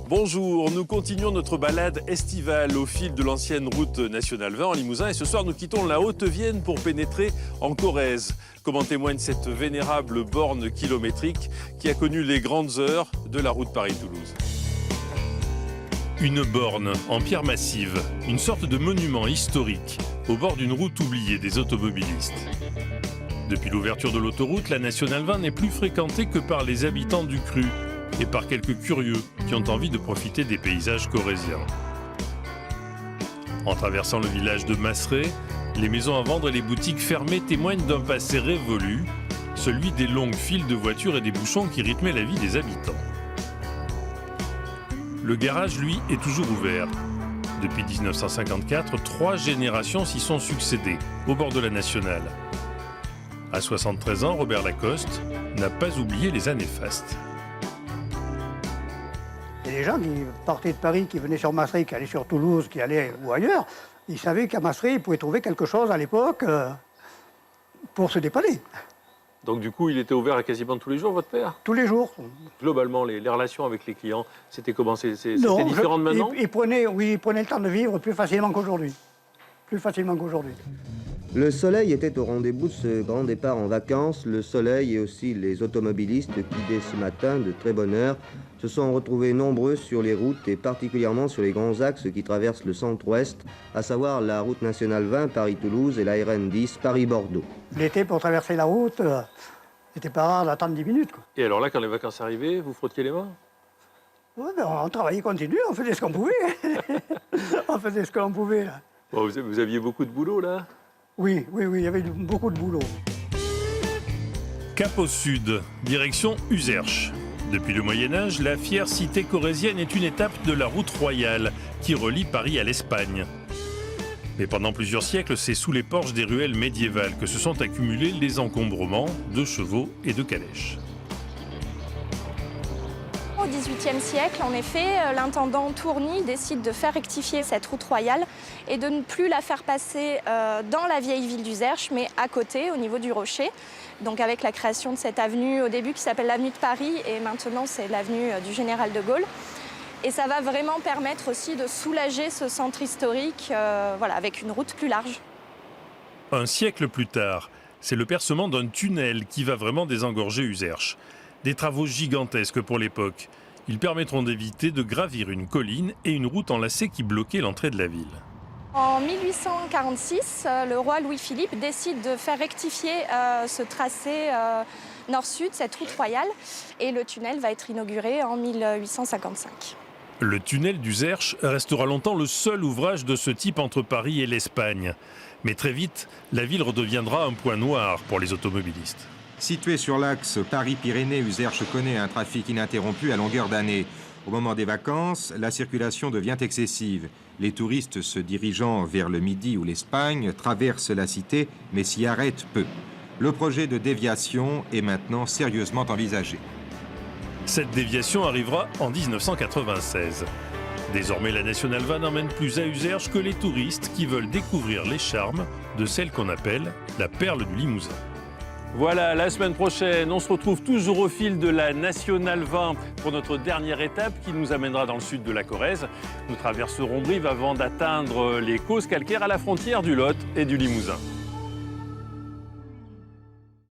Bonjour, nous continuons notre balade estivale au fil de l'ancienne route nationale 20 en Limousin et ce soir nous quittons la Haute-Vienne pour pénétrer en Corrèze, comme en témoigne cette vénérable borne kilométrique qui a connu les grandes heures de la route Paris-Toulouse. Une borne en pierre massive, une sorte de monument historique au bord d'une route oubliée des automobilistes. Depuis l'ouverture de l'autoroute, la nationale 20 n'est plus fréquentée que par les habitants du Cru et par quelques curieux qui ont envie de profiter des paysages corréziens. En traversant le village de Masseray, les maisons à vendre et les boutiques fermées témoignent d'un passé révolu, celui des longues files de voitures et des bouchons qui rythmaient la vie des habitants. Le garage, lui, est toujours ouvert. Depuis 1954, 3 générations s'y sont succédées, au bord de la nationale. À 73 ans, Robert Lacoste n'a pas oublié les années fastes. Et les gens qui partaient de Paris, qui venaient sur Masseray, qui allaient sur Toulouse, qui allaient ou ailleurs, ils savaient qu'à Masseray, ils pouvaient trouver quelque chose à l'époque pour se dépanner. Donc du coup, il était ouvert à quasiment tous les jours, votre père? Tous les jours. Globalement, les relations avec les clients, c'était comment? C'était différent de maintenant? Il prenait le temps de vivre plus facilement qu'aujourd'hui. Plus facilement qu'aujourd'hui. Le soleil était au rendez-vous de ce grand départ en vacances. Le soleil et aussi les automobilistes qui, dès ce matin, de très bonne heure, se sont retrouvés nombreux sur les routes et particulièrement sur les grands axes qui traversent le centre-ouest, à savoir la route nationale 20 Paris-Toulouse et la RN 10 Paris-Bordeaux. L'été, pour traverser la route, c'était pas rare d'attendre 10 minutes. Quoi. Et alors là, quand les vacances arrivaient, vous frottiez les mains? Ouais, ben, on travaillait continu, on faisait ce qu'on pouvait. On faisait ce que l'on pouvait. Là. Bon, vous aviez beaucoup de boulot là? Oui, il y avait beaucoup de boulot. Cap au sud, direction Uzerche. Depuis le Moyen-Âge, la fière cité corrézienne est une étape de la route royale qui relie Paris à l'Espagne. Mais pendant plusieurs siècles, c'est sous les porches des ruelles médiévales que se sont accumulés les encombrements de chevaux et de calèches. Au XVIIIe siècle, en effet, l'intendant Tourny décide de faire rectifier cette route royale et de ne plus la faire passer dans la vieille ville d'Uzerche, mais à côté, au niveau du Rocher. Donc avec la création de cette avenue au début qui s'appelle l'avenue de Paris et maintenant c'est l'avenue du Général de Gaulle. Et ça va vraiment permettre aussi de soulager ce centre historique avec une route plus large. Un siècle plus tard, c'est le percement d'un tunnel qui va vraiment désengorger Uzerche. Des travaux gigantesques pour l'époque. Ils permettront d'éviter de gravir une colline et une route enlacée qui bloquait l'entrée de la ville. En 1846, le roi Louis-Philippe décide de faire rectifier ce tracé nord-sud, cette route royale, et le tunnel va être inauguré en 1855. Le tunnel d'Uzerche restera longtemps le seul ouvrage de ce type entre Paris et l'Espagne. Mais très vite, la ville redeviendra un point noir pour les automobilistes. Situé sur l'axe Paris-Pyrénées, Uzerche connaît un trafic ininterrompu à longueur d'année. Au moment des vacances, la circulation devient excessive. Les touristes se dirigeant vers le Midi ou l'Espagne traversent la cité, mais s'y arrêtent peu. Le projet de déviation est maintenant sérieusement envisagé. Cette déviation arrivera en 1996. Désormais, la nationale 20 n'emmène plus à Uzerche que les touristes qui veulent découvrir les charmes de celle qu'on appelle la perle du Limousin. Voilà, la semaine prochaine, on se retrouve toujours au fil de la nationale 20 pour notre dernière étape qui nous amènera dans le sud de la Corrèze. Nous traverserons Brive avant d'atteindre les Causses calcaires à la frontière du Lot et du Limousin.